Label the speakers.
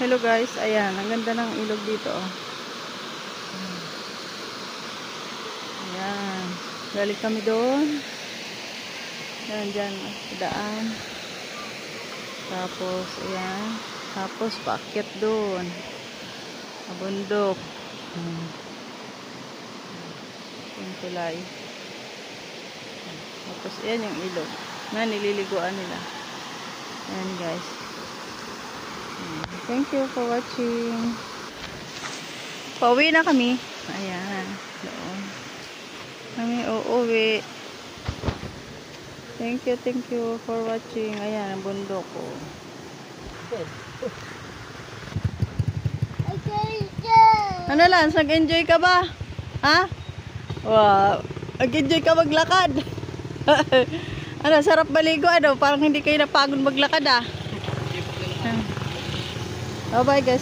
Speaker 1: Hello guys, ayan, ang ganda ng ilog dito. Oh. Ayan, balik kami doon. Ayan, dyan, daan. Tapos, ayan. Tapos, paakyat doon. Sa bundok. Yung tulay. Tapos, ayan yung ilog na nililiguan nila. Ayan guys. Thank you for watching. Pauwi na kami. Ayan. Doon. Kami uuwi. Thank you for watching. Ayan, ang bundok ko. Ano lang, nag-enjoy ka ba? Ha? Wow. Nag-enjoy ka maglakad. Ano, sarap maligo, ano? Parang hindi kayo napagod maglakad, ah. Bye-bye guys.